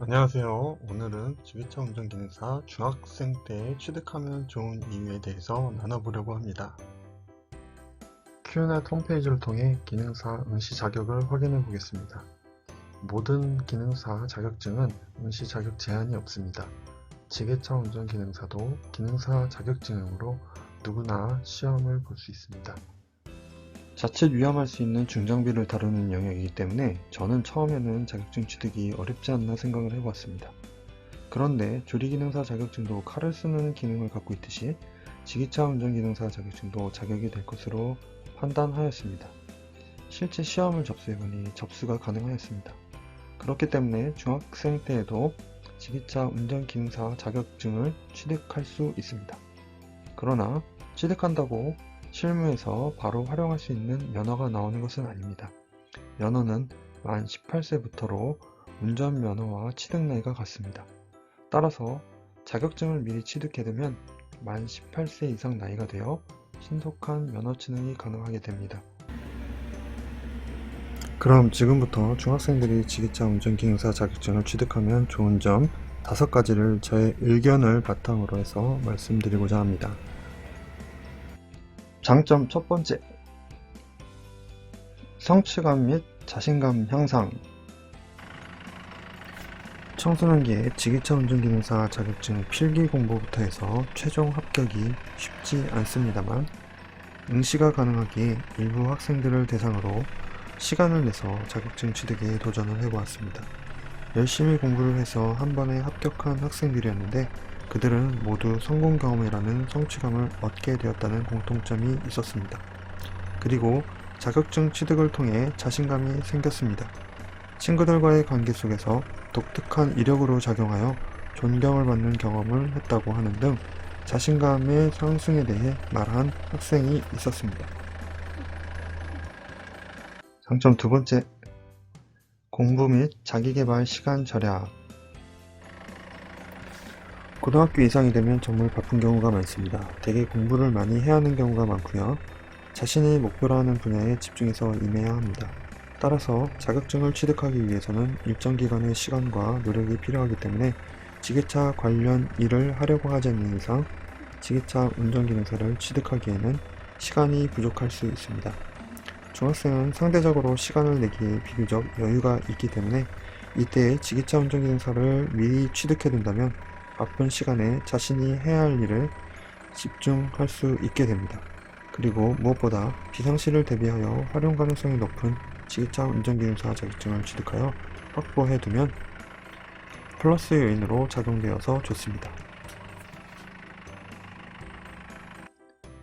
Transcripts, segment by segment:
안녕하세요. 오늘은 지게차 운전기능사 중학생 때 취득하면 좋은 이유에 대해서 나눠보려고 합니다. 큐넷 홈페이지를 통해 기능사 응시 자격을 확인해 보겠습니다. 모든 기능사 자격증은 응시 자격 제한이 없습니다. 지게차 운전기능사도 기능사 자격증이므로 누구나 시험을 볼 수 있습니다. 자칫 위험할 수 있는 중장비를 다루는 영역이기 때문에 저는 처음에는 자격증 취득이 어렵지 않나 생각을 해보았습니다. 그런데 조리기능사 자격증도 칼을 쓰는 기능을 갖고 있듯이 지게차 운전기능사 자격증도 자격이 될 것으로 판단하였습니다. 실제 시험을 접수해보니 접수가 가능하였습니다. 그렇기 때문에 중학생 때에도 지게차 운전기능사 자격증을 취득할 수 있습니다. 그러나 취득한다고 실무에서 바로 활용할 수 있는 면허가 나오는 것은 아닙니다. 면허는 만 18세부터로 운전면허와 취득 나이가 같습니다. 따라서 자격증을 미리 취득해두면 만 18세 이상 나이가 되어 신속한 면허 취득이 가능하게 됩니다. 그럼 지금부터 중학생들이 지게차 운전기능사 자격증을 취득하면 좋은 점 5가지를 저의 의견을 바탕으로 해서 말씀드리고자 합니다. 장점 첫 번째, 성취감 및 자신감 향상. 청소년기에 지게차 운전기능사 자격증 필기 공부부터 해서 최종 합격이 쉽지 않습니다만 응시가 가능하기에 일부 학생들을 대상으로 시간을 내서 자격증 취득에 도전을 해보았습니다. 열심히 공부를 해서 한 번에 합격한 학생들이었는데 그들은 모두 성공 경험이라는 성취감을 얻게 되었다는 공통점이 있었습니다. 그리고 자격증 취득을 통해 자신감이 생겼습니다. 친구들과의 관계 속에서 독특한 이력으로 작용하여 존경을 받는 경험을 했다고 하는 등 자신감의 상승에 대해 말한 학생이 있었습니다. 장점 두 번째, 공부 및 자기계발 시간 절약. 고등학교 이상이 되면 정말 바쁜 경우가 많습니다. 대개 공부를 많이 해야 하는 경우가 많고요. 자신이 목표로 하는 분야에 집중해서 임해야 합니다. 따라서 자격증을 취득하기 위해서는 일정 기간의 시간과 노력이 필요하기 때문에 지게차 관련 일을 하려고 하지 않는 이상 지게차 운전기능사를 취득하기에는 시간이 부족할 수 있습니다. 중학생은 상대적으로 시간을 내기에 비교적 여유가 있기 때문에 이때에 지게차 운전기능사를 미리 취득해둔다면 바쁜 시간에 자신이 해야 할 일을 집중할 수 있게 됩니다. 그리고 무엇보다 비상시를 대비하여 활용 가능성이 높은 지게차 운전기능사 자격증을 취득하여 확보해두면 플러스 요인으로 작용되어서 좋습니다.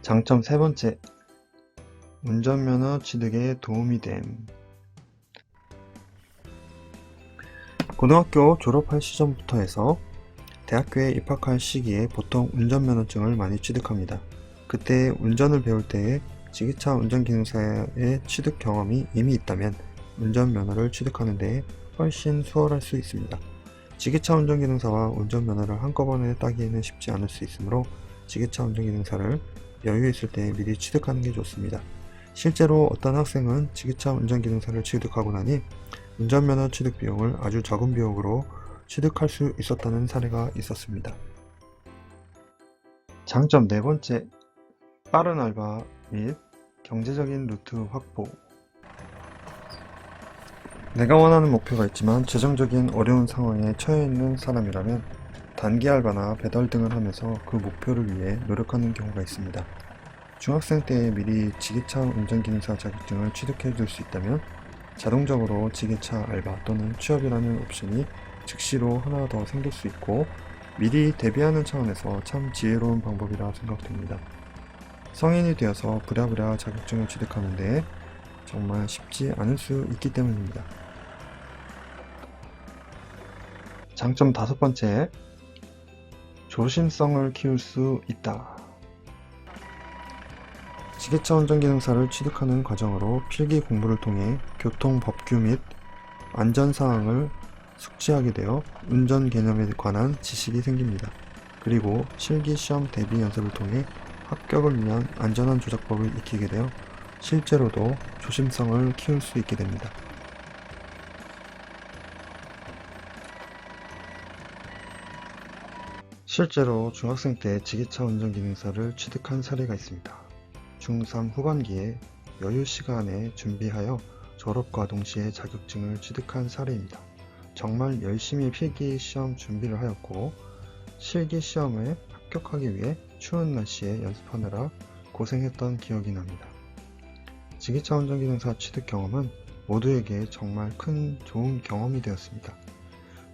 장점 세 번째, 운전면허 취득에 도움이 됨. 고등학교 졸업할 시점부터 해서 대학교에 입학할 시기에 보통 운전면허증을 많이 취득합니다. 그때 운전을 배울 때에 지게차 운전기능사의 취득 경험이 이미 있다면 운전면허를 취득하는 데 훨씬 수월할 수 있습니다. 지게차 운전기능사와 운전면허를 한꺼번에 따기에는 쉽지 않을 수 있으므로 지게차 운전기능사를 여유 있을 때 미리 취득하는 게 좋습니다. 실제로 어떤 학생은 지게차 운전기능사를 취득하고 나니 운전면허 취득 비용을 아주 적은 비용으로 취득할 수 있었다는 사례가 있었습니다. 장점 네 번째, 빠른 알바 및 경제적인 루트 확보. 내가 원하는 목표가 있지만 재정적인 어려운 상황에 처해 있는 사람이라면 단기 알바나 배달 등을 하면서 그 목표를 위해 노력하는 경우가 있습니다. 중학생 때에 미리 지게차 운전기능사 자격증을 취득해 둘 수 있다면 자동적으로 지게차 알바 또는 취업이라는 옵션이 즉시로 하나 더 생길 수 있고 미리 대비하는 차원에서 참 지혜로운 방법이라 생각됩니다. 성인이 되어서 부랴부랴 자격증을 취득하는데 정말 쉽지 않을 수 있기 때문입니다. 장점 다섯 번째, 조심성을 키울 수 있다. 지게차 운전기능사를 취득하는 과정으로 필기 공부를 통해 교통 법규 및 안전사항을 숙지하게 되어 운전 개념에 관한 지식이 생깁니다. 그리고 실기시험 대비 연습을 통해 합격을 위한 안전한 조작법을 익히게 되어 실제로도 조심성을 키울 수 있게 됩니다. 실제로 중학생 때 지게차 운전기능사를 취득한 사례가 있습니다. 중3 후반기에 여유 시간에 준비하여 졸업과 동시에 자격증을 취득한 사례입니다. 정말 열심히 필기 시험 준비를 하였고 실기 시험에 합격하기 위해 추운 날씨에 연습하느라 고생했던 기억이 납니다. 지게차 운전기능사 취득 경험은 모두에게 정말 큰 좋은 경험이 되었습니다.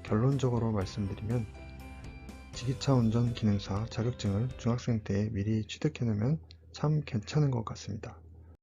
결론적으로 말씀드리면 지게차 운전기능사 자격증을 중학생 때 미리 취득해놓으면 참 괜찮은 것 같습니다.